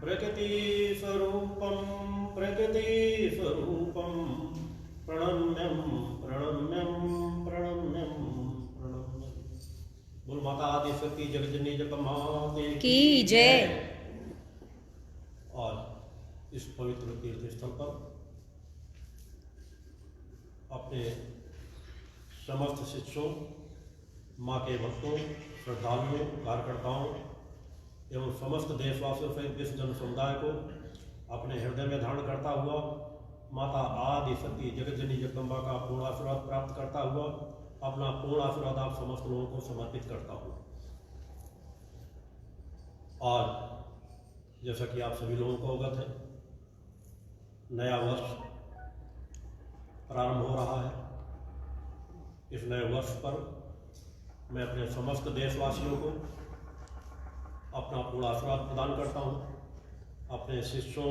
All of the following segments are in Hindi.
प्रकृतिस्वरूपं प्रणम्यं प्रणम्यं प्रणम्यं प्रणम्यं। बोल माता आदिशक्ति जगजननी जगदम्बा की जय। और इस पवित्र तीर्थ स्थल पर अपने समस्त शिष्यों, माँ के भक्तों, श्रद्धालुओं, कार्यकर्ताओं एवं समस्त देशवासियों सहित विश्व जन समुदाय को अपने हृदय में धारण करता हुआ माता आदि शक्ति जगतजननी जगदम्बा का पूर्ण आशीर्वाद प्राप्त करता हुआ अपना पूर्ण आशीर्वाद आप समस्त लोगों को समर्पित करता हूँ। और जैसा कि आप सभी लोगों को अवगत है, नया वर्ष प्रारंभ हो रहा है। इस नए वर्ष पर मैं अपने समस्त देशवासियों को अपना पूर्ण आशीर्वाद प्रदान करता हूँ। अपने शिष्यों,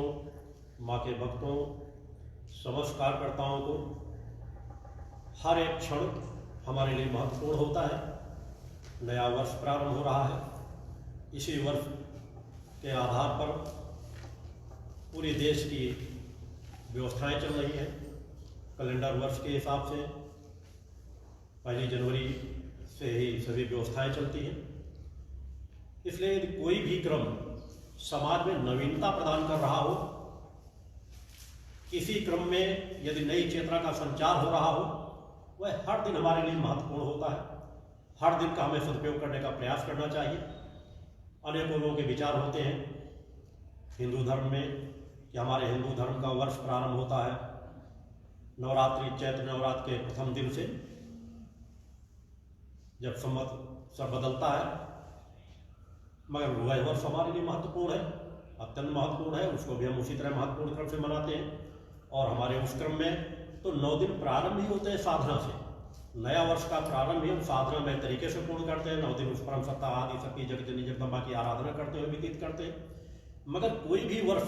माँ के भक्तों, समस्त कार्यकर्ताओं को हर एक क्षण हमारे लिए महत्वपूर्ण होता है। नया वर्ष प्रारंभ हो रहा है। इसी वर्ष के आधार पर पूरे देश की व्यवस्थाएं चल रही हैं। कैलेंडर वर्ष के हिसाब से 1 जनवरी से ही सभी व्यवस्थाएं चलती हैं। इसलिए यदि कोई भी क्रम समाज में नवीनता प्रदान कर रहा हो, किसी क्रम में यदि नई चेतना का संचार हो रहा हो, वह हर दिन हमारे लिए महत्वपूर्ण होता है। हर दिन का हमें सदुपयोग करने का प्रयास करना चाहिए। अनेकों लोगों के विचार होते हैं हिंदू धर्म में कि हमारे हिंदू धर्म का वर्ष प्रारंभ होता है नवरात्रि, चैत्र नवरात्र के प्रथम दिन से, जब संवत्सर बदलता है। मगर वह वर्ष हमारे लिए महत्वपूर्ण है, अत्यंत महत्वपूर्ण है। उसको भी हम उसी तरह महत्वपूर्ण क्रम से मनाते हैं। और हमारे उस क्रम में तो 9 दिन प्रारंभ ही होते हैं साधना से। नया वर्ष का प्रारंभ ही हम साधना में तरीके से पूर्ण करते हैं। 9 दिन उस परम सत्ता आदि शक्ति जगतजननी जगदम्बा की आराधना करते हुए व्यतीत करते हैं। मगर कोई भी वर्ष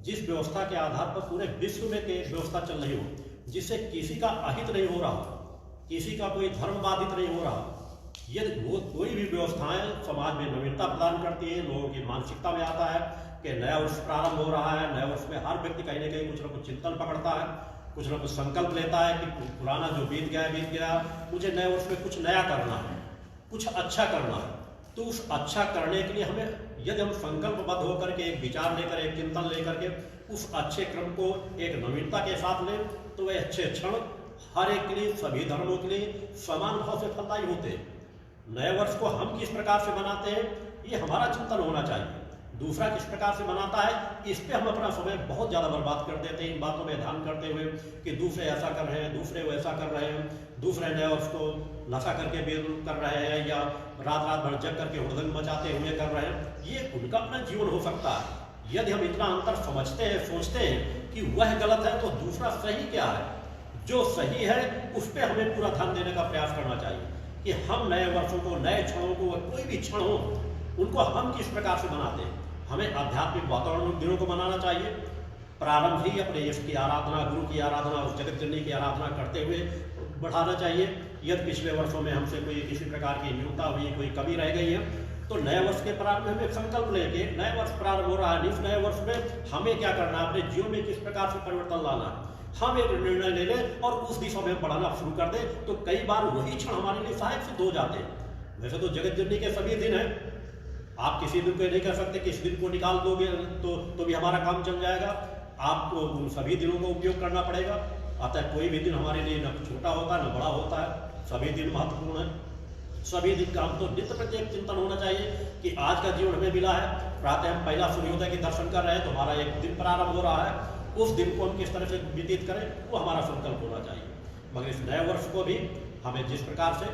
जिस व्यवस्था के आधार पर पूरे विश्व में व्यवस्था चल रही हो, जिससे किसी का अहित नहीं हो रहा, किसी का कोई धर्म बाधित नहीं हो रहा, यदि वो कोई भी व्यवस्थाएं समाज में नवीनता प्रदान करती है, लोगों की मानसिकता में आता है कि नया वर्ष प्रारंभ हो रहा है। नया वर्ष में हर व्यक्ति कहीं ना कहीं कुछ ना कुछ चिंतन पकड़ता है, कुछ ना कुछ संकल्प लेता है कि पुराना जो बीत गया, मुझे नए वर्ष में कुछ नया करना है, कुछ अच्छा करना है। तो उस अच्छा करने के लिए हमें यदि हम संकल्पबद्ध होकर के एक विचार लेकर, एक चिंतन लेकर के उस अच्छे क्रम को एक नवीनता के साथ लें, तो वह अच्छे क्षण हर एक के लिए, सभी धर्मों के लिए समान भाव से फलदायी होते हैं। नए वर्ष को हम किस प्रकार से मनाते हैं, ये हमारा चिंतन होना चाहिए। दूसरा किस प्रकार से मनाता है, इस पे हम अपना समय बहुत ज़्यादा बर्बाद कर देते हैं, इन बातों में ध्यान करते हुए कि दूसरे ऐसा कर रहे हैं, दूसरे वैसा कर रहे हैं, दूसरे नए वर्ष को नशा करके बेरुख कर रहे हैं या रात भर जग करके हुड़दंग मचाते हुए कर रहे हैं। ये उनका अपना जीवन हो सकता है। यदि हम इतना अंतर समझते हैं, सोचते हैं कि वह गलत है तो दूसरा सही क्या है, जो सही है उस पर हमें पूरा ध्यान देने का प्रयास करना चाहिए कि हम नए वर्षों को, नए क्षणों को, कोई भी क्षण हो, उनको हम किस प्रकार से मनाते हैं। हमें आध्यात्मिक वातावरण दिनों को मनाना चाहिए। प्रारंभ ही अपने यश की आराधना, गुरु की आराधना, उस जगत जननी की आराधना करते हुए बढ़ाना चाहिए। यदि पिछले वर्षों में हमसे कोई किसी प्रकार की न्यूनता हुई, कोई कमी रह गई है, तो नए वर्ष के प्रारंभ में एक संकल्प लेके, नए वर्ष प्रारंभ हो रहा है, इस नए वर्ष में हमें क्या करना है, अपने जीवन में किस प्रकार से परिवर्तन लाना है, हम एक निर्णय ले लें और उस दिशा में बढ़ाना शुरू कर दें। तो कई बार वही क्षण हमारे लिए सहायक सिद्ध हो जाते हैं। वैसे तो जगत जननी के सभी दिन हैं, आप किसी दिन को नहीं कर सकते कि इस दिन को निकाल दोगे तो भी हमारा काम चल जाएगा। आपको उन सभी दिनों का उपयोग करना पड़ेगा। अतः कोई भी दिन हमारे लिए न छोटा होता है न बड़ा होता है, सभी दिन महत्वपूर्ण है। सभी दिन का हमको नित्य प्रत्येक चिंतन होना चाहिए कि आज का जीवन हमें मिला है। प्रातः हम पहला सूर्योदय के दर्शन कर रहे हैं तो हमारा एक दिन प्रारंभ हो रहा है। उस दिन को हम किस तरह से व्यतीत करें, वो हमारा संकल्प होना चाहिए। मगर इस नए वर्ष को भी हमें जिस प्रकार से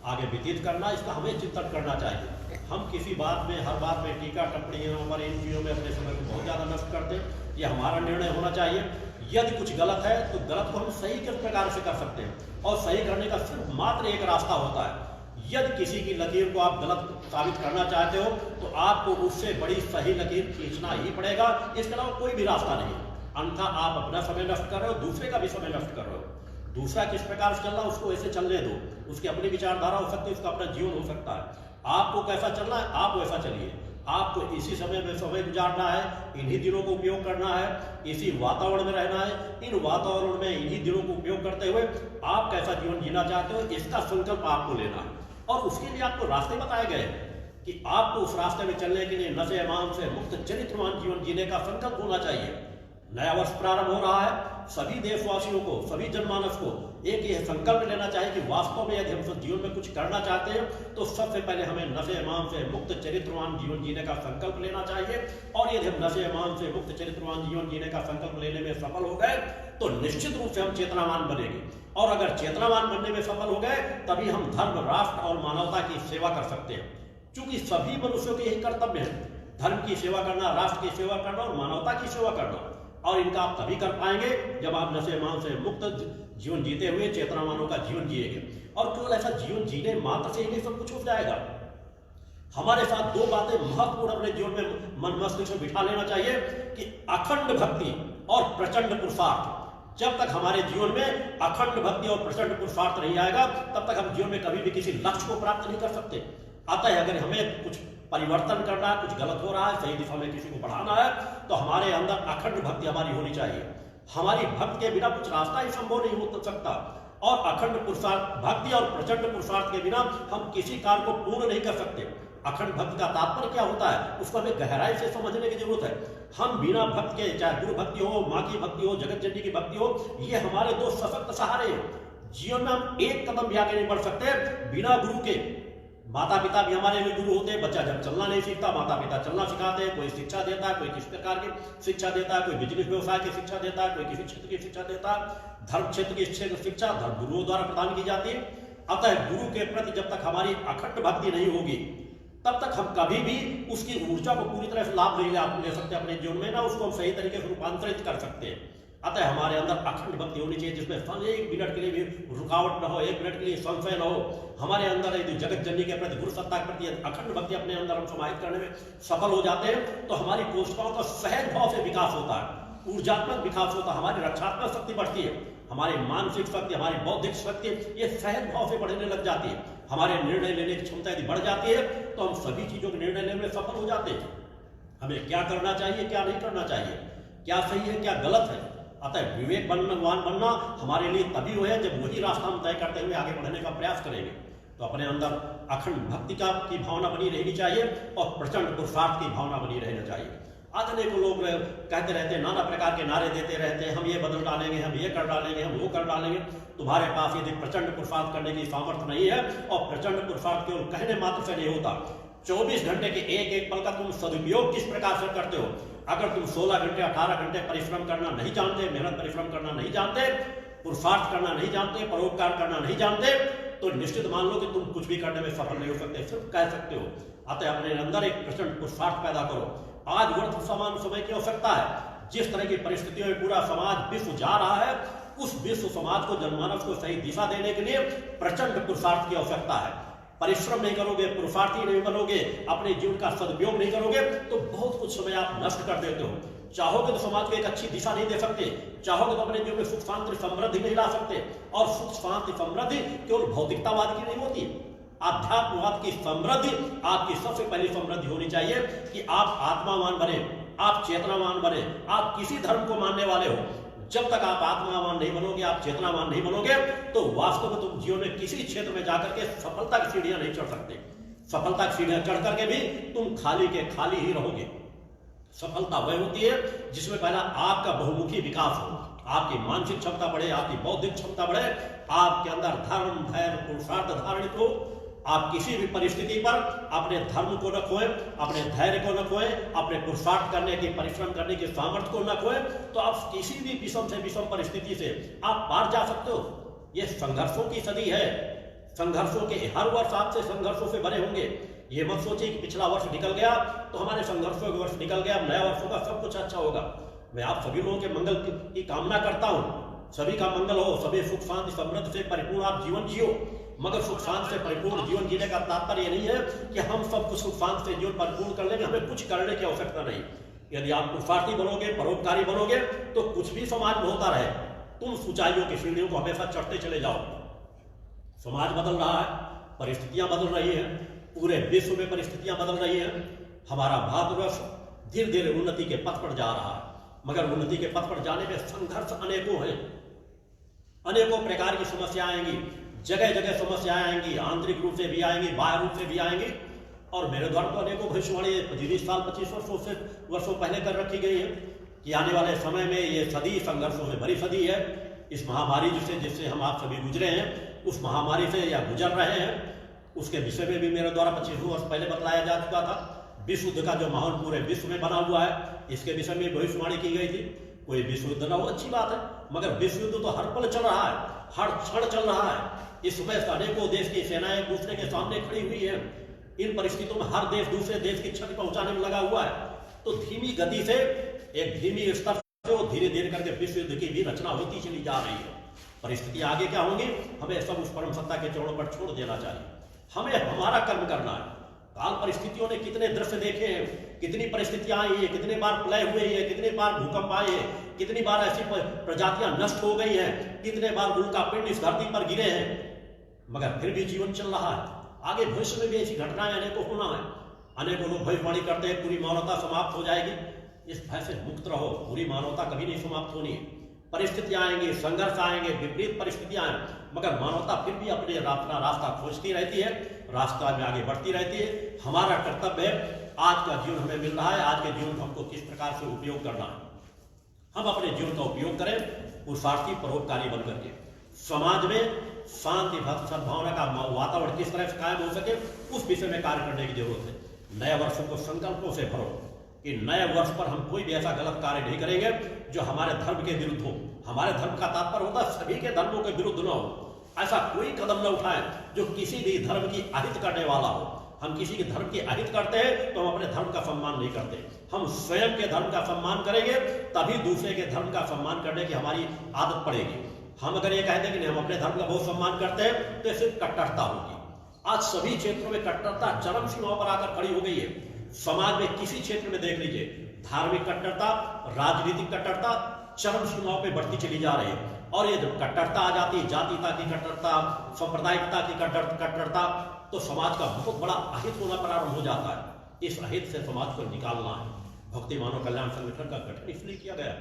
आगे व्यतीत करना, इसका हमें चिंतन करना चाहिए। हम किसी बात में, हर बात में टीका टिप्पणियों पर, इन चीज़ों में अपने समय को बहुत ज़्यादा नष्ट करते हैं। ये हमारा निर्णय होना चाहिए। यदि कुछ गलत है तो गलत को हम सही किस प्रकार से कर सकते हैं, और सही करने का सिर्फ मात्र एक रास्ता होता है। यदि किसी की लकीर को आप गलत साबित करना चाहते हो तो आपको उससे बड़ी सही लकीर खींचना ही पड़ेगा, इसके अलावा कोई भी रास्ता नहीं। अन्यथा आप अपना समय नष्ट कर रहे हो, दूसरे का भी समय नष्ट कर रहे हो। दूसरा किस प्रकार से चल रहा है उसको ऐसे चलने दो, उसकी अपनी विचारधारा हो सकती है, उसका अपना जीवन हो सकता है। आपको कैसा चलना है आप वैसा चलिए, आपको इसी समय में समय गुजारना है, इन्हीं दिनों को उपयोग करना है, इसी वातावरण में रहना है। इन वातावरण में इन्हीं दिनों को उपयोग करते हुए आप कैसा जीवन जीना चाहते हो, इसका संकल्प आपको लेना है। और उसके लिए आपको रास्ते बताए गए कि आपको उस रास्ते में चलने के लिए नशे मांस से मुक्त चरित्रवान जीवन जीने का संकल्प होना चाहिए। नया वर्ष प्रारंभ हो रहा है, सभी देशवासियों को, सभी जनमानस को एक यह संकल्प लेना चाहिए कि वास्तव में यदि हम जीवन में कुछ करना चाहते हैं तो सबसे पहले हमें नशे मांस से मुक्त चरित्रवान जीवन जीने का संकल्प लेना चाहिए। और यदि हम नशे मांस से मुक्त चरित्रवान जीवन जीने का संकल्प लेने में सफल हो गए तो निश्चित रूप से हम चेतनावान बनेंगे। और अगर चेतनावान बनने में सफल हो गए तभी हम धर्म, राष्ट्र और मानवता की सेवा कर सकते हैं। क्योंकि सभी मनुष्यों के यही कर्तव्य है, धर्म की सेवा करना, राष्ट्र की सेवा करना और मानवता की सेवा करना। और इनका आप तभी कर पाएंगे जब आप नशे मांस से मुक्त जीवन जीते हुए चेतनावानों का जीवन जिएंगे। और केवल ऐसा जीवन जीने मात्र से ही सब कुछ हो जाएगा। हमारे साथ दो बातें महत्वपूर्ण अपने जीवन में मन मस्तिष्क में बिठा लेना चाहिए कि अखंड भक्ति और प्रचंड पुरुषार्थ। जब तक हमारे जीवन में अखंड भक्ति और प्रचंड पुरुषार्थ नहीं आएगा तब तक हम जीवन में कभी भी किसी लक्ष्य को प्राप्त नहीं कर सकते। अतः अगर हमें कुछ परिवर्तन करना है, कुछ गलत हो रहा है, सही दिशा में किसी को बढ़ाना है, तो हमारे अंदर अखंड भक्ति हमारी होनी चाहिए। हमारी भक्ति के बिना कुछ रास्ता ही संभव नहीं हो सकता। और अखंड पुरुषार्थ, भक्ति और प्रचंड पुरुषार्थ के बिना हम किसी कार्य को पूर्ण नहीं कर सकते। अखंड भक्ति का तात्पर्य क्या होता है, उसको हमें गहराई से समझने की जरूरत है। हम बिना भक्ति के, चाहे गुरु भक्ति हो, माँ की भक्ति हो, जगत जननी की भक्ति हो, ये हमारे दो सशक्त सहारे हैं। जीवन में हम एक कदम भी आगे नहीं बढ़ सकते बिना गुरु के। माता पिता भी हमारे लिए गुरु होते हैं। बच्चा जब चलना नहीं सीखता, माता पिता चलना सिखाते हैं। कोई शिक्षा देता है, कोई किस प्रकार की शिक्षा देता है, कोई बिजनेस व्यवसाय की शिक्षा देता है, कोई किसी क्षेत्र की शिक्षा देता है। धर्म क्षेत्र की शिक्षा धर्म गुरुओं द्वारा प्रदान की जाती है। अतः गुरु के प्रति जब तक हमारी अखंड भक्ति नहीं होगी तब तक हम कभी भी उसकी ऊर्जा को पूरी तरह से लाभ नहीं ले सकते अपने जीवन में, ना उसको हम सही तरीके से रूपांतरित कर सकते हैं। अतः हमारे अंदर अखंड भक्ति होनी चाहिए जिसमें एक मिनट के लिए भी रुकावट न हो, एक मिनट के लिए संशय न हो। हमारे अंदर यदि जगत जननी के प्रति, गुरु सत्ता के प्रति अखंड भक्ति अपने अंदर हम समाहित करने में सफल हो जाते हैं तो हमारी कोशिकाओं का सहज भाव से विकास होता है, ऊर्जात्मक विकास होता है, हमारी रक्षात्मक शक्ति बढ़ती है, हमारी मानसिक शक्ति, हमारी बौद्धिक शक्ति ये सहज भाव से बढ़ने लग जाती है। हमारे निर्णय लेने की क्षमता यदि बढ़ जाती है तो हम सभी चीजों के निर्णय लेने में सफल हो जाते हैं। हमें क्या करना चाहिए, क्या नहीं करना चाहिए, क्या सही है, क्या गलत है। अतः विवेकवान बनना हमारे लिए तभी हो है जब वही रास्ता हम तय करते हुए आगे बढ़ने का प्रयास करेंगे। तो अपने अंदर अखंड भक्ति की भावना बनी रहनी चाहिए और प्रचंड पुरुषार्थ की भावना बनी रहना चाहिए। आज अनेक लोग कहते रहते हैं, नाना प्रकार के नारे देते रहते हैं, हम ये बदल डालेंगे, हम ये कर डालेंगे, हम वो कर डालेंगे। तुम्हारे पास यदि प्रचंड पुरुषार्थ करने की सामर्थ्य नहीं है और प्रचंड पुरुषार्थ केवल कहने मात्र से नहीं होता, 24 घंटे के एक एक पल का तुम सदुपयोग किस प्रकार से करते हो। अगर तुम 16 घंटे 18 घंटे परिश्रम करना नहीं जानते, मेहनत परिश्रम करना नहीं जानते, पुरुषार्थ करना नहीं जानते, परोपकार करना नहीं जानते, तो निश्चित मान लो कि तुम कुछ भी करने में सफल नहीं हो सकते, सिर्फ कह सकते हो। अतः अपने अंदर एक प्रचंड पुरुषार्थ पैदा करो। आज वर्तमान समय की आवश्यकता है। जिस तरह की परिस्थितियों में पूरा समाज, विश्व जा रहा है, उस विश्व समाज को, जनमानस को सही दिशा देने के लिए प्रचंड पुरुषार्थ की आवश्यकता है। परिश्रम नहीं करोगे, पुरुषार्थी नहीं बनोगे, अपने जीवन का सदुपयोग नहीं करोगे तो बहुत कुछ समय आप नष्ट कर देते हो। चाहोगे तो समाज को एक अच्छी दिशा नहीं दे सकते, चाहोगे तो अपने जीवन में सुख शांति समृद्धि नहीं ला सकते। और सुख शांति समृद्धि केवल भौतिकतावाद की नहीं होती, आध्यात्मवाद की समृद्धि आपकी सबसे पहली समृद्धि होनी चाहिए कि आप आत्मावान बने, आप चेतनावान बने, आप किसी धर्म को मानने वाले हो। जब तक आप आत्मावान नहीं बनोगे, आप चेतनावान नहीं बनोगे तो वास्तव में तुम जीवन में किसी क्षेत्र में जाकर के सफलता की सीढ़ियां नहीं चढ़ सकते। सफलता की सीढ़ियां चढ़ करके भी तुम खाली के खाली ही रहोगे। सफलता वह होती है जिसमें पहला आपका बहुमुखी विकास हो, आपकी मानसिक क्षमता बढ़े, आपकी बौद्धिक क्षमता बढ़े, आपके अंदर धर्म, धैर्य, पुरुषार्थ धारणित हो। आप किसी भी परिस्थिति पर अपने धर्म को न खोएं, अपने धैर्य को न खोएं, अपने पुरुषार्थ करने की, परिश्रम करने की सामर्थ्य को न खोएं, तो आप किसी भी विषम से विषम परिस्थिति से आप पार जा सकते हो। यह संघर्षों की सदी है। संघर्षों के हर वर्ष आपसे संघर्षों से भरे होंगे। ये मत सोचिए कि पिछला वर्ष निकल गया तो हमारे संघर्षों के वर्ष निकल गया, नया वर्ष होगा, सब कुछ अच्छा होगा। मैं आप सभी लोगों के मंगल की कामना करता हूं, सभी का मंगल हो, सभी सुख शांति समृद्धि से परिपूर्ण आप जीवन जियो। मगर सुख शांति से परिपूर्ण जीवन जीने का तात्पर्य ये नहीं है कि हम सब कुछ सुख शांति से जीवन परिपूर्ण कर लेंगे, हमें कुछ करने की आवश्यकता नहीं। यदि आप पुरुषार्थी बनोगे, परोपकारी बनोगे तो कुछ भी समाज में होता रहे, तुम ऊंचाइयों की सीढ़ियों को हमेशा चढ़ते चले जाओ। समाज बदल रहा है, परिस्थितियां बदल रही हैं, पूरे विश्व में परिस्थितियां बदल रही हैं, हमारा भारतवर्ष धीरे धीरे उन्नति के पथ पर जा रहा है, मगर उन्नति के पथ पर जाने में संघर्ष अनेकों हैं। अनेकों प्रकार की समस्याएं आएंगी, जगह जगह समस्याएं आएंगी, आंतरिक रूप से भी आएंगी, बाह्य रूप से भी आएंगी। और मेरे द्वारा तो अनेकों भविष्यवाणी 20 साल 25 वर्षों पहले कर रखी गई है कि आने वाले समय में ये सदी संघर्षों से भरी सदी है। इस महामारी जिससे हम आप सभी गुजरे हैं, उस महामारी से या गुजर रहे हैं, उसके विषय में भी मेरे द्वारा 25 वर्ष पहले बतलाया जा चुका था। विश्व युद्ध का जो माहौल पूरे विश्व में बना हुआ है, इसके विषय में भविष्यवाणी की गई थी। कोई विश्व युद्ध ना हो, अच्छी बात है, मगर विश्व युद्ध तो हर पल चल रहा है, हर क्षण चल रहा है। इस समय अनेकों देश की सेनाएं एक दूसरे के सामने खड़ी हुई है। इन परिस्थितियों में हर देश दूसरे देश की क्षति पहुंचाने में लगा हुआ है। तो धीमी गति से, एक धीमी स्तर से धीरे धीरे करके विश्व युद्ध की भी रचना होती चली जा रही है। परिस्थिति आगे क्या होंगी, हमें सब उस परम सत्ता के चरणों पर छोड़ देना चाहिए। हमें हमारा कर्म करना है। काल परिस्थितियों ने कितने दृश्य देखे हैं, कितनी परिस्थितियां आई है, कितने बार प्रलय हुए हैं, कितनी बार भूकंप आए हैं, कितनी बार ऐसी प्रजातियां नष्ट हो गई हैं, कितने बार उल्का पिंड इस धरती पर गिरे हैं, मगर फिर भी जीवन चल रहा है। आगे भविष्य में भी ऐसी घटनाएं अनेकों होना है। अनेकों लोग भविष्यवाणी करते हैं पूरी मानवता समाप्त हो जाएगी। इस भय से मुक्त रहो, पूरी मानवता कभी नहीं समाप्त होनी है। परिस्थितियां आएंगी, संघर्ष आएंगे, विपरीत परिस्थितियां आएंगी, मगर मानवता फिर भी अपने अपना रास्ता खोजती रहती है, रास्ता में आगे बढ़ती रहती है। हमारा कर्तव्य है, आज का जीवन हमें मिल रहा है, आज के जीवन को हमको किस प्रकार से उपयोग करना है। हम अपने जीवन का उपयोग करें पुरुषार्थी परोपकारी बन करके। समाज में शांति भक्ति सद्भावना का वातावरण किस तरह से कायम हो सके, उस विषय में कार्य करने की जरूरत है। नए वर्ष को संकल्पों से भरो कि नए वर्ष पर हम कोई भी ऐसा गलत कार्य नहीं करेंगे जो हमारे धर्म के विरुद्ध हो। हमारे धर्म का तात्पर्य होता है सभी के धर्मों के विरुद्ध न हो। ऐसा कोई कदम न उठाएं जो किसी भी धर्म की अहित करने वाला हो। हम किसी के धर्म की अहित करते हैं तो हम अपने धर्म का सम्मान नहीं करते। हम स्वयं के धर्म का सम्मान करेंगे, तभी दूसरे के धर्म का सम्मान करने की हमारी आदत पड़ेगी। हम अगर ये कहते हैं कि हम अपने धर्म का बहुत सम्मान करते हैं, तो सिर्फ कट्टरता होगी। आज सभी क्षेत्रों में कट्टरता चरम सीमाओं पर आकर खड़ी हो गई है। समाज में किसी क्षेत्र में देख लीजिए, धार्मिक कट्टरता, राजनीतिक कट्टरता चरम सीमाओं पर बढ़ती चली जा रही है। और ये जब कट्टरता आ जाती है, जातीयता की कट्टरता, सांप्रदायिकता की कट्टरता, तो समाज का बहुत बड़ा अहित होना प्रारंभ हो जाता है। इस अहित से समाज को निकालना है। भक्ति मानव कल्याण संगठन का गठन इसलिए किया गया।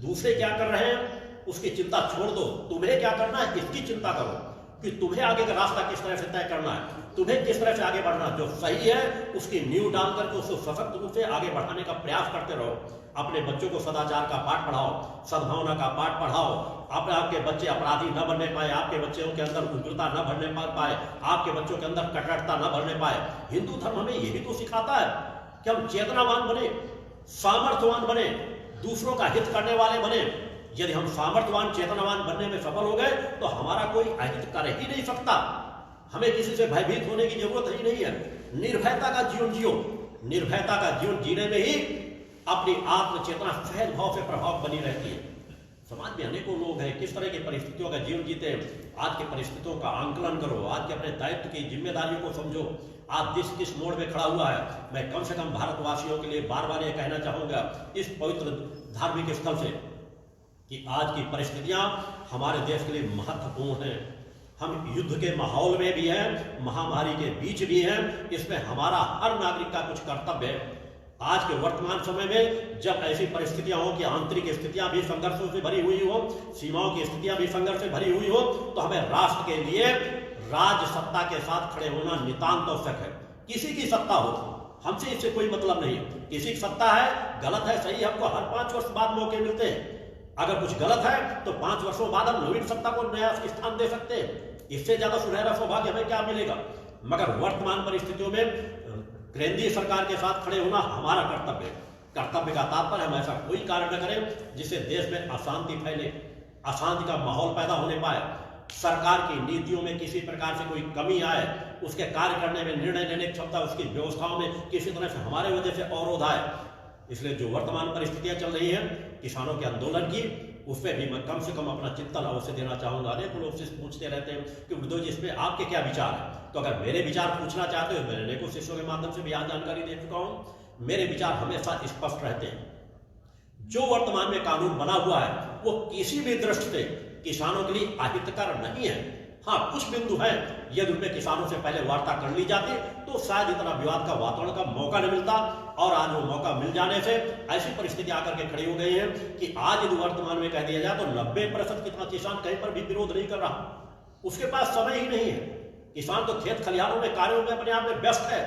दूसरे क्या कर रहे हैं उसकी चिंता छोड़ दो, तुम्हें क्या करना है इसकी चिंता करो कि तुम्हें आगे का रास्ता किस तरह से तय करना है, तुम्हें किस तरह से आगे बढ़ना है। जो सही है उसकी नींव डाल करके उसको सशक्त रूप से आगे बढ़ाने का प्रयास करते रहो। अपने बच्चों को सदाचार का पाठ पढ़ाओ, सद्भावना का पाठ पढ़ाओ। आपके बच्चे अपराधी न बनने पाए, आपके बच्चों के अंदर उग्रता न भरने पाए, आपके बच्चों के अंदर कट्टरता न भरने पाए। हिंदू धर्म हमें यही तो सिखाता है कि हम चेतनावान बने, सामर्थ्यवान बने, दूसरों का हित करने वाले बने। यदि हम सामर्थ्यवान चेतनावान बनने में सफल हो गए तो हमारा कोई अहित कर ही नहीं सकता। हमें किसी से भयभीत होने की जरूरत ही नहीं है। निर्भयता का जीवन जियो। निर्भयता का जीवन जीने में ही अपनी आत्म चेतना सहज भाव से प्रभाव बनी रहती है। समाज में अनेकों लोग हैं, किस तरह की परिस्थितियों का जीवन जीते हैं। आज की परिस्थितियों का आंकलन करो, आज के अपने दायित्व की जिम्मेदारियों को समझो। आज देश किस मोड़ में खड़ा हुआ है। मैं कम से कम भारतवासियों के लिए बार बार ये कहना चाहूंगा इस पवित्र धार्मिक स्थल से कि आज की परिस्थितियां हमारे देश के लिए महत्वपूर्ण हैं। हम युद्ध के माहौल में भी हैं, महामारी के बीच भी हैं। इसमें हमारा हर नागरिक का कुछ कर्तव्य है। आज के वर्तमान समय में जब ऐसी परिस्थितियां हो कि आंतरिक स्थितियां भी संघर्षों से भरी हुई हो, सीमाओं की स्थितियां भी संघर्ष से भरी हुई हो, तो हमें राष्ट्र के लिए राज सत्ता के साथ खड़े होना नितांत आवश्यक है। किसी की सत्ता हो, हमसे इससे कोई मतलब नहीं। किसी की सत्ता है, गलत है, सही, हमको हर 5 वर्ष बाद मौके मिलते हैं। अगर कुछ गलत है तो 5 वर्षों बाद हम नवीन सत्ता को नया स्थान दे सकते हैं। इससे ज्यादा सुनहरा सौभाग्य हमें क्या मिलेगा। मगर वर्तमान परिस्थितियों में केंद्रीय सरकार के साथ खड़े होना हमारा कर्तव्य है। कर्तव्य का तात्पर्य हम ऐसा कोई कार्य न करें जिससे देश में अशांति फैले, अशांति का माहौल पैदा होने पाए, सरकार की नीतियों में किसी प्रकार से कोई कमी आए, उसके कार्य करने में, निर्णय लेने की क्षमता, उसकी व्यवस्थाओं में किसी तरह से हमारे वजह से अवरोध आए। इसलिए जो वर्तमान परिस्थितियां चल रही हैं किसानों के आंदोलन की, उस पर भी मैं कम से कम अपना चिंतन अवश्य देना चाहूंगा। अनेक लोग से पूछते रहते हैं कि गुरुदेव जी इस पे आपके क्या विचार है। तो अगर मेरे विचार पूछना चाहते हो, मैंने अनेकों शिष्यों के माध्यम से भी यहाँ जानकारी दे चुका हूँ। मेरे विचार हमेशा स्पष्ट रहते हैं। जो वर्तमान में कानून बना हुआ है वो किसी भी दृष्टि से किसानों के लिए अहितकर नहीं है। हाँ, कुछ बिंदु हैं, यदि उनमें किसानों से पहले वार्ता कर ली जाती तो शायद इतना विवाद का वातावरण का मौका नहीं मिलता और आज वो मौका मिल जाने से ऐसी परिस्थिति आकर के खड़ी हो गई है कि आज यदि वर्तमान में कह दिया जाए तो 90% कितना किसान कहीं पर भी विरोध नहीं कर रहा, उसके पास समय ही नहीं है। किसान तो खेत खलिहानों में कार्यों में अपने आप में व्यस्त है।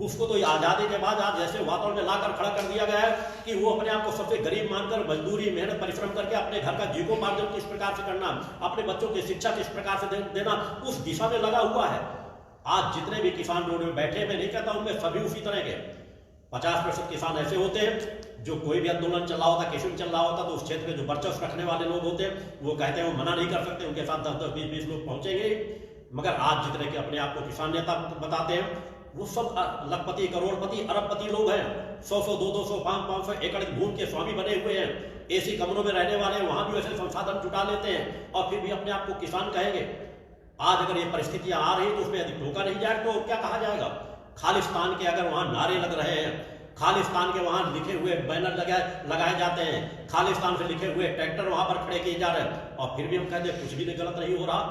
उसको तो आजादी के बाद आज ऐसे वातावरण में लाकर खड़ा कर दिया गया है कि वो अपने आप को सबसे गरीब मानकर मजदूरी मेहनत परिश्रम करके अपने घर का जीवनोपार्जन किस प्रकार से करना, अपने बच्चों की शिक्षा किस प्रकार से देना, उस दिशा में लगा हुआ है। आज जितने भी किसान रोड में बैठे, मैं नहीं कहता उनमें सभी उसी तरह के 50% किसान ऐसे होते हैं जो कोई भी आंदोलन चल रहा होता, किसी भी चल रहा होता तो उस क्षेत्र में जो वर्चस्व रखने वाले लोग होते हैं वो कहते हैं वो मना नहीं कर सकते, उनके साथ 10-10, 20-20 लोग पहुंचेंगे। मगर आज जितने के अपने आप को किसान नेता बताते हैं वो सब लखपति, करोड़पति, अरबपति लोग हैं। 100-100, 200-200, 500-500 एकड़ भूमि के स्वामी बने हुए हैं, एसी कमरों में रहने वाले, वहां भी वैसे संसाधन जुटा लेते हैं और फिर भी अपने आप को किसान कहेंगे। आज अगर ये परिस्थितियां आ रही तो उसमें यदि टोका नहीं जाए तो क्या कहा जाएगा? खालिस्तान के अगर वहां नारे लग रहे हैं, खालिस्तान के वहां लिखे हुए बैनर लगाए जाते हैं, खालिस्तान से लिखे हुए ट्रैक्टर वहां पर खड़े किए जा रहे हैं और फिर भी हम कहते हैं कुछ भी नहीं गलत नहीं हो रहा,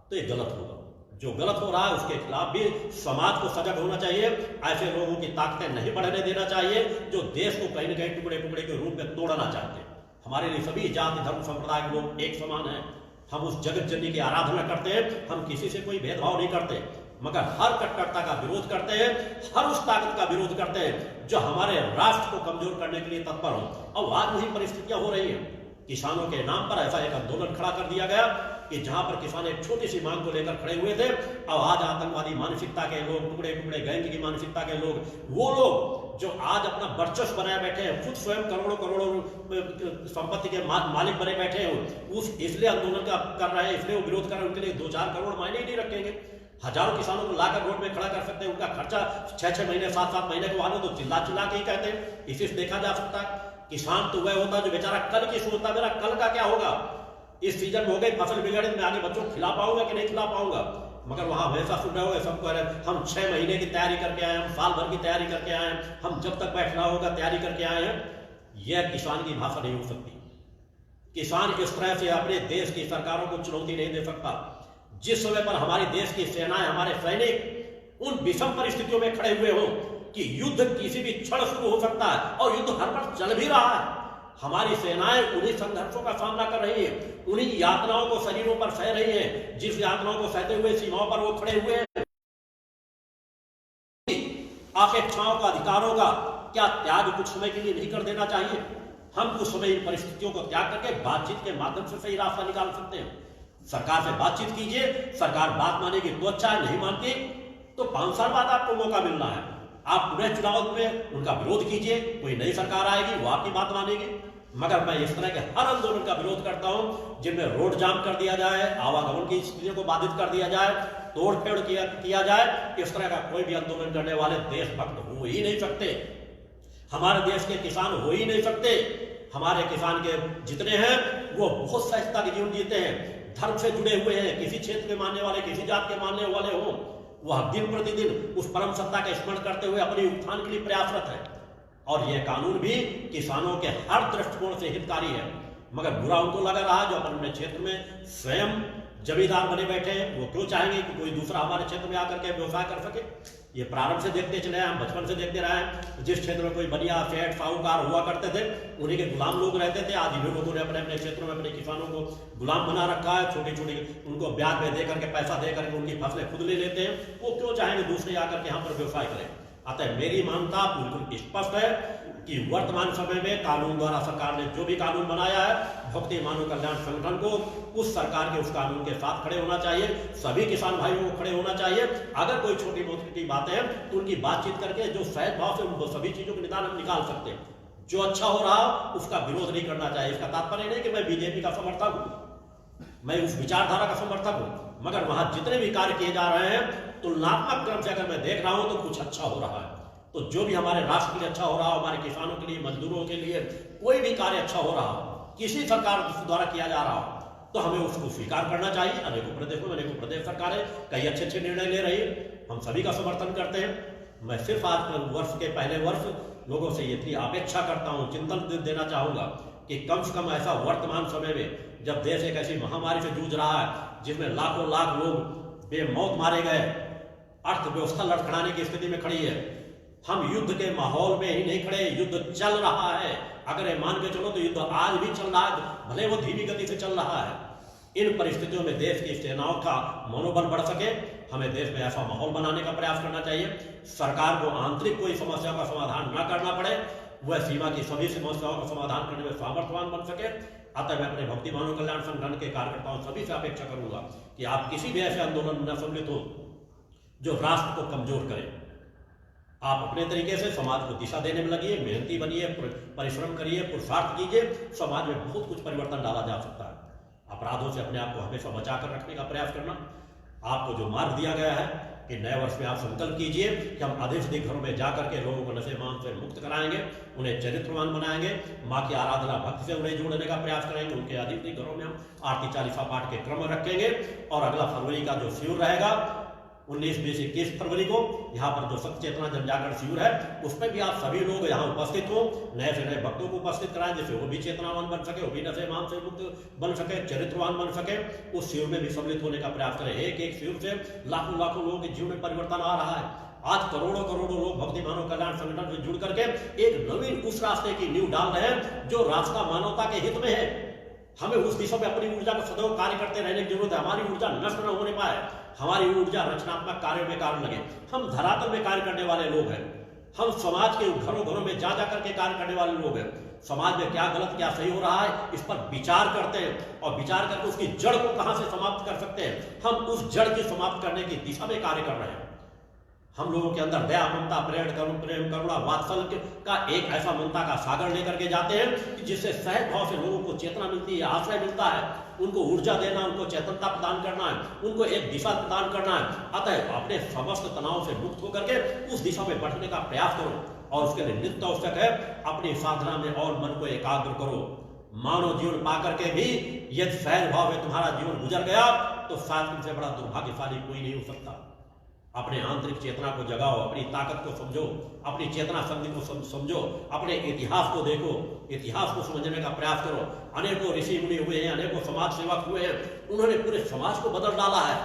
तो ये गलत होगा। जो गलत हो रहा है उसके खिलाफ भी समाज को सजग होना चाहिए। ऐसे लोगों की ताकतें नहीं बढ़ने देना चाहिए जो देश को कहीं न कहीं टुकड़े टुकड़े के रूप में तोड़ना चाहते हैं। हमारे लिए सभी जाति धर्म संप्रदाय के लोग एक समान हैं। हम उस जगत जननी की आराधना करते हैं, हम किसी से कोई भेदभाव नहीं करते, मगर हर कट्टरता का विरोध करते हैं, हर उस ताकत का विरोध करते हैं जो हमारे राष्ट्र को कमजोर करने के लिए तत्पर हो। और आज वही परिस्थितियां हो रही हैं। किसानों के नाम पर ऐसा एक आंदोलन खड़ा कर दिया गया कि जहां पर किसान एक छोटी सी मांग को लेकर खड़े हुए थे, अब आज आतंकवादी मानसिकता के लोग, टुकड़े टुकड़े गैंग की मानसिकता के लोग, वो लोग जो आज अपना वर्चस्व बनाए बैठे हैं, खुद स्वयं करोड़ों करोड़ों संपत्ति के मालिक बने बैठे हैं, उस इसलिए आंदोलन कर रहे हैं, इसलिए वो विरोध कर रहे हैं। उनके लिए 2-4 करोड़ मायने ही नहीं रखेंगे। हजारों किसानों को लाकर रोड में खड़ा कर सकते हैं, उनका खर्चा 6-6 महीने 7-7 महीने के वालों तो चिल्ला चिल्ला के ही कहते हैं। इसी से देखा जा सकता है किसान तो वह होता है जो बेचारा कल की सोचता, मेरा कल का क्या होगा, इस सीजन में हो गई फसल बिगड़ी, मैं आगे बच्चों को खिला पाऊंगा कि नहीं खिला पाऊंगा। मगर वहां वैसा सुन रहे हो, सब कह रहे हम 6 महीने की तैयारी करके आए, हम साल भर की तैयारी करके आए, हम जब तक बैठना होगा तैयारी करके आए हैं। यह किसान की भाषा नहीं हो सकती। किसान इस तरह से अपने देश की सरकारों को चुनौती नहीं दे सकता। जिस समय पर हमारे देश की सेनाएं, हमारे सैनिक उन विषम परिस्थितियों में खड़े हुए हो कि युद्ध किसी भी क्षण शुरू हो सकता है और युद्ध हर बार चल भी रहा है, हमारी सेनाएं उन्हीं संघर्षों का सामना कर रही है, उन्हीं यातनाओं को शरीरों पर सह रही है, जिस यातनाओं को सहते हुए सीमाओं पर वो खड़े हुए हैं। अपेक्षाओं का, अधिकारों का क्या त्याग कुछ समय के लिए नहीं कर देना चाहिए? हम कुछ समय इन परिस्थितियों को त्याग करके बातचीत के माध्यम से सही रास्ता निकाल सकते हैं। सरकार से बातचीत कीजिए, सरकार बात मानेगी तो अच्छा है, नहीं मानती तो 5 साल बाद आपको मौका मिल रहा है, आप पुनः चुनाव में उनका विरोध कीजिए, कोई नई सरकार आएगी वो आपकी बात मानेगी। मगर मैं इस तरह के हर आंदोलन का विरोध करता हूं जिनमें रोड जाम कर दिया जाए, आवागमन की स्थितियों को बाधित कर दिया जाए, तोड़ फेड़ किया जाए। इस तरह का कोई भी आंदोलन करने वाले देशभक्त हो ही नहीं सकते, हमारे देश के किसान हो ही नहीं सकते। हमारे किसान के जितने हैं वो बहुत सहजता के जीवन जीते हैं, धर्म से जुड़े हुए हैं, किसी क्षेत्र के मानने वाले, किसी जात के मानने वाले हों, वह दिन प्रतिदिन उस परम सत्ता का स्मरण करते हुए अपने उत्थान के लिए प्रयासरत है। और यह कानून भी किसानों के हर दृष्टिकोण से हितकारी है। मगर बुरा उनको लगा रहा जो अपने क्षेत्र में स्वयं जमींदार बने बैठे हैं, वो क्यों चाहेंगे कि कोई दूसरा हमारे क्षेत्र में आकर के व्यवसाय कर सके? ये प्रारंभ से देखते चले आए, हम बचपन से देखते रहे हैं। जिस क्षेत्र में कोई बनिया, सेठ, साहूकार हुआ करते थे, उन्हीं के गुलाम लोग रहते थे। आज इन्हीं लोगों ने अपने अपने क्षेत्रों में अपने किसानों को गुलाम बना रखा है। छोटी छोटी उनको ब्याज में दे करके, पैसा दे करके उनकी फसलें खुद ले लेते हैं। वो क्यों चाहेंगे दूसरे आकर के यहाँ पर व्यवसाय करें? अतः मेरी मान्यता बिल्कुल स्पष्ट है कि वर्तमान समय में कानून द्वारा सरकार ने जो भी कानून बनाया है, भक्ति मानव कल्याण संगठन को उस सरकार के उस कानून के साथ खड़े होना चाहिए। सभी किसान भाइयों को खड़े होना चाहिए। अगर कोई छोटी मोटी बातें हैं तो उनकी बातचीत करके जो सहज भाव से उनको सभी चीजों के निदान निकाल सकते हैं। जो अच्छा हो रहा उसका विरोध नहीं करना चाहिए। इसका तात्पर्य नहीं कि मैं बीजेपी का समर्थक हूं, मैं उस विचारधारा का समर्थक हूं, मगर वहां जितने भी कार्य किए जा रहे हैं तुलनात्मक क्रम से अगर मैं देख रहा हूं तो कुछ अच्छा हो रहा है। तो जो भी हमारे राष्ट्र के लिए अच्छा हो रहा हो, हमारे किसानों के लिए, मजदूरों के लिए कोई भी कार्य अच्छा हो रहा हो, किसी सरकार द्वारा किया जा रहा हो, तो हमें उसको स्वीकार करना चाहिए। अनेकों प्रदेशों में अनेकों प्रदेश सरकारें कई अच्छे अच्छे निर्णय ले रही है, हम सभी का समर्थन करते हैं। मैं सिर्फ आज वर्ष के पहले वर्ष लोगों से इतनी अपेक्षा करता हूं, चिंतन देना चाहूंगा कि कम से कम ऐसा वर्तमान समय में जब देश एक ऐसी महामारी से जूझ रहा है जिसमें लाखों लाख लोग बेमौत मारे गए, अर्थव्यवस्था लड़खड़ाने की स्थिति में खड़ी है, हम युद्ध के माहौल में ही नहीं खड़े, युद्ध चल रहा है। अगर ये मान के चलो तो युद्ध आज भी चल रहा है, भले वो धीमी गति से चल रहा है। इन परिस्थितियों में देश की सेनाओं का मनोबल बढ़ सके, हमें देश में ऐसा माहौल बनाने का प्रयास करना चाहिए। सरकार को आंतरिक कोई समस्या का समाधान न करना पड़े, वह सीमा की सभी समस्याओं का समाधान करने में सामर्थ्यवान बन सके। अतः मैं अपने भक्ति मानव कल्याण संगठन के कार्यकर्ताओं सभी से अपेक्षा करूंगा कि आप किसी भी ऐसे आंदोलन में न सम्मिलित हो जो राष्ट्र को कमजोर करे। आप अपने तरीके से समाज को दिशा देने में लगिए, मेहनती बनिए, परिश्रम करिए, पुरुषार्थ कीजिए। समाज में बहुत कुछ परिवर्तन डाला जा सकता है। अपराधों से अपने आप को हमेशा बचा कर रखने का प्रयास करना। आपको जो मार्ग दिया गया है कि नए वर्ष में आप संकल्प कीजिए कि हम अधिक से अधिक घरों में जाकर के लोगों को नशे मान से मुक्त कराएंगे, उन्हें चरित्रवान बनाएंगे, माँ की आराधना भक्ति से उन्हें जोड़ने का प्रयास करेंगे। उनके अधिक से अधिक घरों में हम आरती चालीसा पाठ के क्रम रखेंगे। और अगला फरवरी का जो शिविर रहेगा 19, 20, 21 फरवरी को यहाँ पर जो सत्य चेतना जन जागरण शिविर है, उसमें भी आप सभी लोग यहाँ उपस्थित हो, नए से नए भक्तों को उपस्थित कराएं, जिससे वो भी चेतनावान बन सके, वो भी नशे मान से मुक्त बन सके, चरित्रवान बन सके। उस शिविर में भी सम्मिलित होने का प्रयास करें। एक एक शिविर से लाखों लाखों लोगों के जीवन में परिवर्तन आ रहा है। आज करोड़ों करोड़ों लोग भक्ति मानव कल्याण संगठन से जुड़ करके एक नवीन उस रास्ते की नींव डाल रहे हैं जो रास्ता मानवता के हित में है। हमें उस दिशा में अपनी ऊर्जा को सदैव कार्य करते रहने की जरूरत है। हमारी ऊर्जा नष्ट न होने पाए, हमारी ऊर्जा रचनात्मक कार्यों में कार्य लगे। हम धरातल में कार्य करने वाले लोग हैं, हम समाज के घरों घरों में जा जा करके कार्य करने वाले लोग हैं। समाज में क्या गलत क्या सही हो रहा है इस पर विचार करते हैं और विचार करके उसकी जड़ को कहां से समाप्त कर सकते हैं, हम उस जड़ की समाप्त करने की दिशा में कार्य कर रहे हैं। हम लोगों के अंदर दया, ममता, प्रेम, करुणा, वात्सल्य का एक ऐसा ममता का सागर लेकर के जाते हैं कि जिससे सहज भाव से लोगों को चेतना मिलती है, आश्रय मिलता है, उनको ऊर्जा देना, उनको चेतनता प्रदान करना है, उनको एक दिशा प्रदान करना है। अतः अपने समस्त तनाव से मुक्त होकर के उस दिशा में बढ़ने का प्रयास करो और उसके लिए नित्य आवश्यक है अपनी साधना में और मन को एकाग्र करो। मानव जीवन पाकर के भी यदि सहज भाव में तुम्हारा जीवन गुजर गया तो शायद तुमसे बड़ा दुर्भाग्यशाली कोई नहीं हो सकता। अपने आंतरिक चेतना को जगाओ, अपनी ताकत को समझो, अपनी चेतना शक्ति को समझो, अपने इतिहास को देखो, इतिहास को समझने का प्रयास करो। अनेकों ऋषि मुनि हुए हैं, अनेकों समाज सेवक हुए हैं, उन्होंने पूरे समाज को बदल डाला है।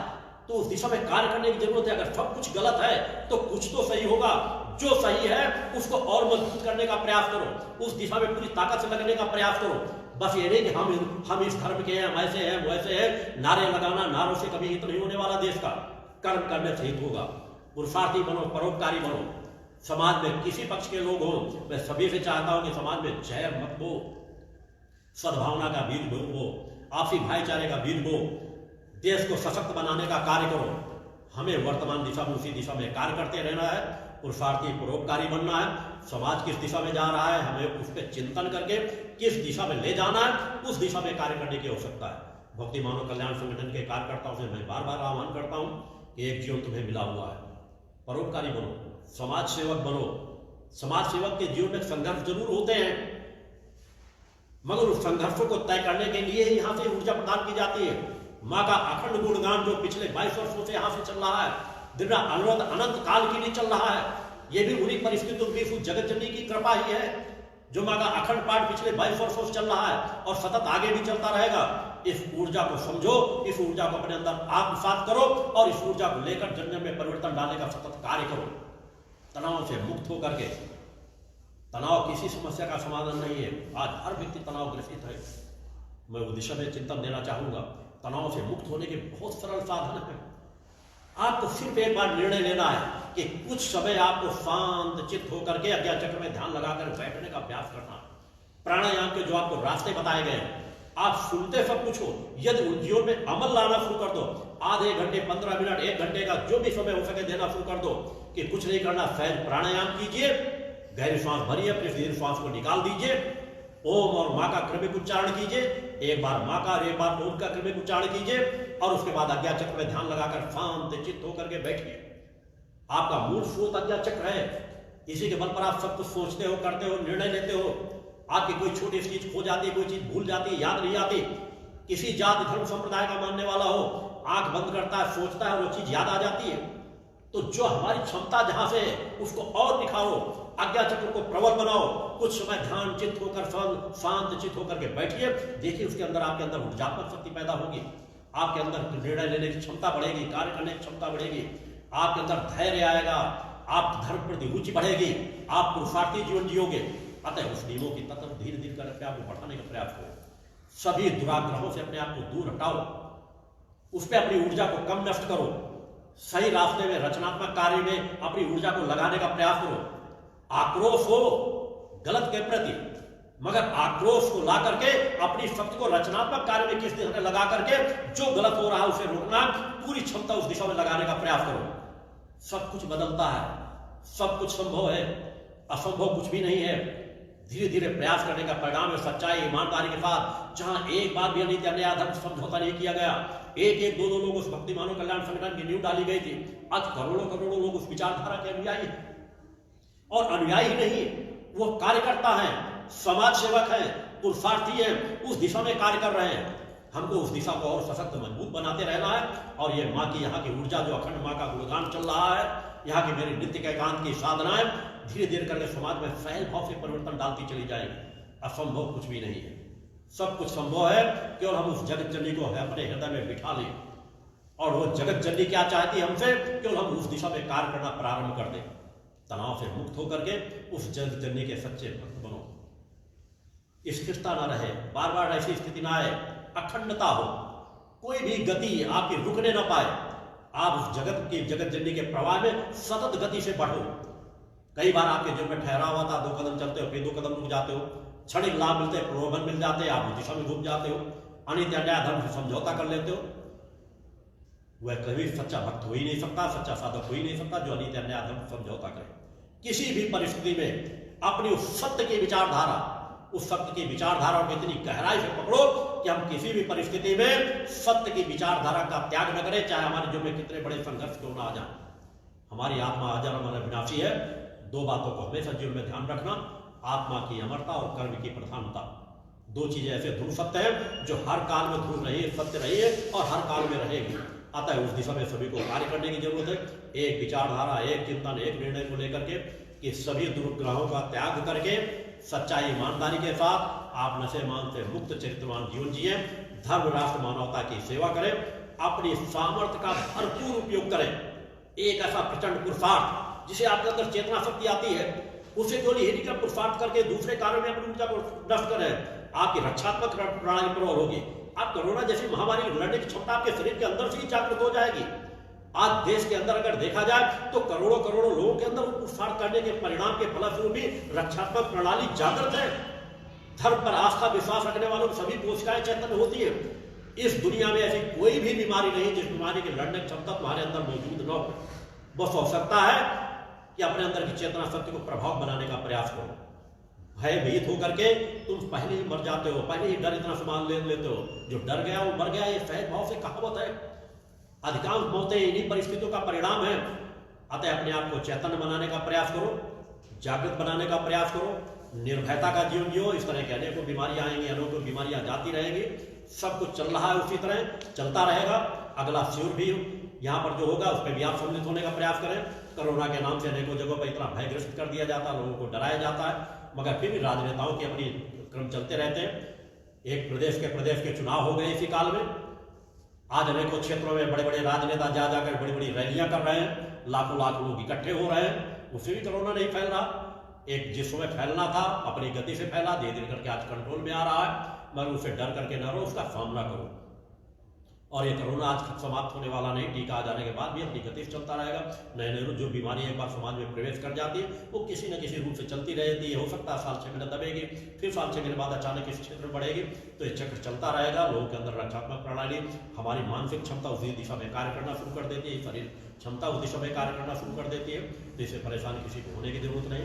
तो उस दिशा में कार्य करने की जरूरत है। अगर सब कुछ गलत है तो कुछ तो सही होगा। जो सही है उसको और मजबूत करने का प्रयास करो, उस दिशा में पूरी ताकत से लगने का प्रयास करो। बस ये नहीं कि हम इस धर्म के हैं, हम ऐसे हैं, वैसे हैं। नारे लगाना, नारों से कभी हित नहीं होने वाला देश का। कर्म करने से हित होगा। पुरुषार्थी बनो, परोपकारी बनो। समाज में किसी पक्ष के लोग हो, मैं सभी से चाहता हूं कि समाज में जय मत बो, सद्भावना का बीज बो, आपसी भाईचारे का बीज बो, देश को सशक्त बनाने का कार्य करो। हमें वर्तमान दिशा में उसी दिशा में कार्य करते रहना है, पुरुषार्थी परोपकारी बनना है। समाज किस दिशा में जा रहा है हमें उस पर चिंतन करके किस दिशा में ले जाना है उस दिशा में कार्य करने की आवश्यकता है। भक्ति मानव कल्याण संगठन के कार्यकर्ताओं से मैं बार बार आह्वान करता हूं कि एक जीवन तुम्हें मिला हुआ है, परोपकारी बनो, समाज सेवक बनो। समाज सेवक के जीवन में संघर्ष जरूर होते हैं, मगर उस संघर्षों को तय करने के लिए ही यहां से ऊर्जा प्रदान की जाती है। माँ का अखंड गुणगान जो पिछले 22 वर्षों से यहां से चल रहा है, दिन रात अनंत काल के लिए चल रहा है, ये भी उन्हीं परिस्थितियों में उस जगत जननी की कृपा ही है जो माँ का अखंड पाठ पिछले 22 वर्षों से चल रहा है और सतत आगे भी चलता रहेगा। इस ऊर्जा को समझो, इस ऊर्जा को अपने अंदर आत्मसात करो और इस ऊर्जा को लेकर जन में परिवर्तन डालने का सतत कार्य करो। तनाव से मुक्त होकर के, तनाव किसी समस्या का समाधान नहीं है। आज हर व्यक्ति तनाव ग्रसित है। मैं उस दिशा में चिंतन देना चाहूंगा। तनाव से मुक्त होने के बहुत सरल साधन है। आपको सिर्फ एक बार निर्णय लेना है कि कुछ समय आपको शांत चित्त होकर के अज्ञा चक्र में ध्यान लगाकर बैठने का अभ्यास करना। प्राणायाम के जो आपको रास्ते बताए गए आप सुनते सब कुछ हो, यदि उन जीवन में अमल लाना शुरू कर दो, आधे घंटे, 15 मिनट, 1 घंटे का जो भी समय हो सके देना शुरू कर दो कि कुछ नहीं करना, सहज प्राणायाम कीजिए, गहरी सांस भरिए, अपने शरीर सांस को निकाल दीजिए, ओम और माँ का क्रमिक उच्चारण कीजिए, एक बार माँ का और एक बार ओम का क्रमिक उच्चारण कीजिए और उसके बाद अज्ञा चक्र में ध्यान लगाकर शांत चित्त होकर के बैठिए। आपका मूल स्रोत अज्ञा चक्र है, इसी के बल पर आप सब कुछ सोचते हो, करते हो, निर्णय लेते हो। आपकी कोई छोटी सी चीज खो जाती है, कोई चीज भूल जाती है, याद नहीं आती। किसी जाति धर्म संप्रदाय का मानने वाला हो, आंख बंद करता है, सोचता है, वो चीज याद आ जाती है। तो जो हमारी क्षमता जहां से है उसको और निखारो, आज्ञा चक्र को प्रबल बनाओ। कुछ समय ध्यान चित्त होकर शांत चित्त होकर के बैठिए, देखिए उसके अंदर आपके अंदर ऊर्जात्मक शक्ति पैदा होगी, आपके अंदर निर्णय लेने की क्षमता बढ़ेगी, कार्य करने की क्षमता बढ़ेगी, आपके अंदर धैर्य आएगा, आप धर्म प्रति रुचि बढ़ेगी, आप पुरुषार्थी जीवन जियोगे। अतः उस नियमों की तरफ धीरे धीरे कर अपने आप को बढ़ाने का प्रयास करो। सभी दुराग्रहों से अपने आप को दूर हटाओ, उस पर अपनी ऊर्जा को कम नष्ट करो। सही रास्ते में रचनात्मक कार्य में अपनी ऊर्जा को लगाने का प्रयास करो। आक्रोश हो गलत के प्रति, मगर आक्रोश को ला करके अपनी शक्ति को रचनात्मक कार्य में किस दिशा में लगा करके जो गलत हो रहा है उसे रोकना, पूरी क्षमता उस दिशा में लगाने का प्रयास करो। सब कुछ बदलता है, सब कुछ संभव है, असंभव कुछ भी नहीं है। धीरे धीरे प्रयास करने का परिणाम है सच्चाई ईमानदारी के साथ। जहां एक बार भी अनित्य अन्याय अधर्म समझौता नहीं किया गया, एक दो लोग उस भक्ति मानव कल्याण संगठन की नींव डाली गई थी, आज करोड़ों करोड़ों लोग उस विचारधारा के अनुयायी हैं। और अनुयायी नहीं, वो कार्यकर्ता हैं, समाज सेवक हैं, पुरुषार्थी हैं, उस दिशा में कार्य कर रहे हैं। हमको उस दिशा को और सशक्त मजबूत बनाते रहना है। और ये माँ की यहाँ की ऊर्जा जो अखंड माँ का गुणगान चल रहा है, यहाँ की मेरी नित्य के एकांत की साधनाएं धीरे धीरे करके समाज में फैल भाव से परिवर्तन डालती चली जाएगी। असंभव कुछ भी नहीं है, सब कुछ संभव है, केवल हम उस जगत जननी को अपने हृदय में बिठा लें। और वो जगत जननी क्या चाहती है हमसे, केवल हम उस दिशा में कार्य करना प्रारंभ कर दें। तनाव से मुक्त होकर के उस जगत जननी के सच्चे भक्त बनो। स्थिरता ना रहे, बार बार ऐसी स्थिति ना आए, अखंडता हो, कोई भी गति आपकी रुकने ना पाए। आप उस जगत जननी के प्रवाह में सतत गति से बढ़ो। कई बार आपके जीवन में ठहरा हुआ था, 2 कदम चलते हो, फिर 2 कदम रुक जाते हो, क्षणिक लाभ मिलते, प्रलोभन मिल जाते, आप उस दिशा में घूम जाते हो, अनित्य अन्याय धर्म से समझौता कर लेते हो। वह कभी सच्चा भक्त हो ही नहीं सकता, सच्चा साधक हो ही नहीं सकता जो अनित्य अन्याय धर्म से समझौता करे। किसी भी परिस्थिति में अपनी उस सत्य की विचारधारा, उस सत्य की विचारधारा को इतनी गहराई से पकड़ो कि हम किसी भी परिस्थिति में सत्य की विचारधारा का त्याग न करें, चाहे हमारे जीवन में कितने बड़े संघर्ष क्यों ना आ जाए। हमारी आत्मा अजर अमर अविनाशी है। 2 बातों को हमेशा जीवन में ध्यान रखना, आत्मा की अमरता और कर्म की प्रधानता। 2 चीजें ऐसे ध्रुव सत्य है जो हर काल में ध्रुव रही है, सत्य रही है और हर काल में रहेगी। अतः उस दिशा में सभी को कार्य करने की जरूरत है। एक विचारधारा, एक चिंतन, एक निर्णय को लेकर के कि सभी दुर्ग्रहों का त्याग करके सच्चाई ईमानदारी के साथ आप नशे मान से मुक्त चरित्रवान जीवन जिए, धर्म राष्ट्र मानवता की सेवा करें, अपनी सामर्थ्य का भरपूर उपयोग करें। एक ऐसा प्रचंड पुरुषार्थ जिसे आपके अंदर चेतना शक्ति आती है, उसे केवल यही का पुरुषार्थ करके दूसरे कार्यों में अपनी ऊर्जा को नष्ट करें। आपकी रक्षात्मक प्रणाली प्रबल होगी। आप कोरोना जैसी महामारी लड़ने की क्षमता आपके शरीर के अंदर से ही जागृत हो जाएगी। आज देश के अंदर अगर देखा जाए तो करोड़ों करोड़ों लोगों के अंदर पुरुषार्थ करने के परिणाम के फलस्वरूप ही रक्षात्मक प्रणाली जागृत है। धर्म पर आस्था विश्वास रखने वालों की सभी कोशिकाएं चैतन्य होती है। इस दुनिया में ऐसी कोई भी बीमारी नहीं जिस बीमारी की लड़ने की क्षमता तुम्हारे अंदर मौजूद न हो। बस आवश्यकता है कि अपने अंदर की चेतना शक्ति को प्रभाव बनाने का प्रयास करो। भयभीत होकर के तुम पहले ही मर जाते हो, पहले ही डर इतना सामान ले लेते हो। जो डर गया वो मर गया, ये सहज भाव से कहावत है। अधिकांश मौतें इन्हीं परिस्थितियों का परिणाम है। अतः अपने आप को चैतन्य बनाने का प्रयास करो, जागृत बनाने का प्रयास करो, निर्भयता का जीवन जियो। इस तरह के अनेकों बीमारियां आएंगी, अनेकों बीमारियां जाती रहेंगी। सब कुछ चल रहा है उसी तरह चलता रहेगा। अगला शिविर भी यहाँ पर जो होगा उस पर भी आप सम्मिलित होने का प्रयास करें। कोरोना के नाम से अनेकों जगहों पर इतना भयग्रस्त कर दिया जाता है, लोगों को डराया जाता है, मगर फिर भी राजनेताओं की अपनी क्रम चलते रहते हैं। एक प्रदेश के चुनाव हो गए इसी काल में। आज अनेकों क्षेत्रों में बड़े बड़े राजनेता जा जाकर बड़ी बड़ी रैलियां कर रहे हैं, लाखों लाख लोग इकट्ठे हो रहे हैं, उससे भी कोरोना नहीं फैल रहा। एक जिस समय फैलना था अपनी गति से फैला, धीरे धीरे करके आज कंट्रोल में आ रहा है। मगर उसे डर करके न रहो, उसका सामना करो। और ये कोरोना आज समाप्त होने वाला नहीं, टीका आ जाने के बाद भी अपनी गति से चलता रहेगा। नए नए जो बीमारी एक बार समाज में प्रवेश कर जाती है वो किसी न किसी रूप से चलती रहती है। हो सकता है साल 6 महीने दबेगी, फिर साल 6 महीने बाद अचानक इस क्षेत्र में बढ़ेगी, तो ये चक्र चलता रहेगा। लोगों के अंदर रक्षात्मक प्रणाली, हमारी मानसिक क्षमता उसी दिशा में कार्य करना शुरू कर देती है, शरीर क्षमता उस दिशा में कार्य करना शुरू कर देती है। तो इससे परेशान किसी को होने की जरूरत नहीं।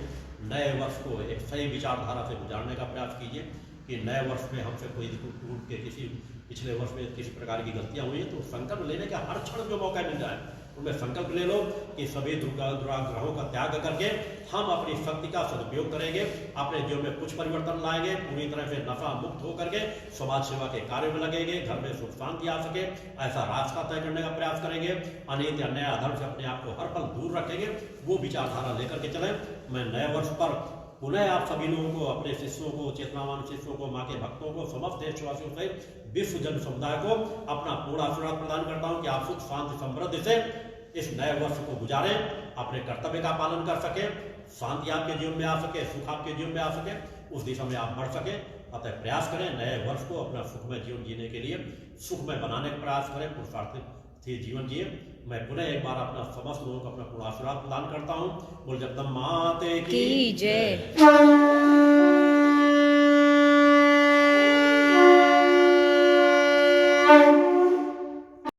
नए वर्ष को एक सही विचारधारा से गुजारने का प्रयास कीजिए कि नए वर्ष में हमसे कोई टूट के किसी पिछले वर्ष में किसी प्रकार की गलतियां हुई है तो संकल्प लेने का हर क्षण जो मौका मिल जाए उनमें संकल्प ले लो कि सभी दुराग्रहों का त्याग करके हम अपनी शक्ति का सदुपयोग करेंगे, अपने जीवन में कुछ परिवर्तन लाएंगे, पूरी तरह से नशा मुक्त होकर के समाज सेवा के कार्य में लगेंगे, घर में सुख शांति आ सके ऐसा रास्ता तय करने का प्रयास करेंगे, अनित्य अन्याय अधर्म से अपने आप को हर पल दूर रखेंगे, वो विचारधारा लेकर के चले। मैं नए वर्ष पर पुनः आप सभी लोगों को, अपने शिष्यों को, चेतनावान शिष्यों को, माँ के भक्तों को, समस्त देशवासियों सहित विश्व जन समुदाय को अपना पूरा आशीर्वाद प्रदान करता हूँ कि आप सुख शांति समृद्धि से इस नए वर्ष को गुजारें, अपने कर्तव्य का पालन कर सके, शांति आपके जीवन में आ सके, सुख आपके जीवन में आ सके, उस दिशा में आप बढ़ सके। अतः प्रयास करें नए वर्ष को अपना सुखमय जीवन जीने के लिए सुखमय बनाने का प्रयास करें, पुरुषार्थी जीवन जिए। मैं पुनः एक बार अपना समस्त लोगों को अपना पूर्ण आशीर्वाद प्रदान करता हूँ। बोल जगदम्बा माते की जय।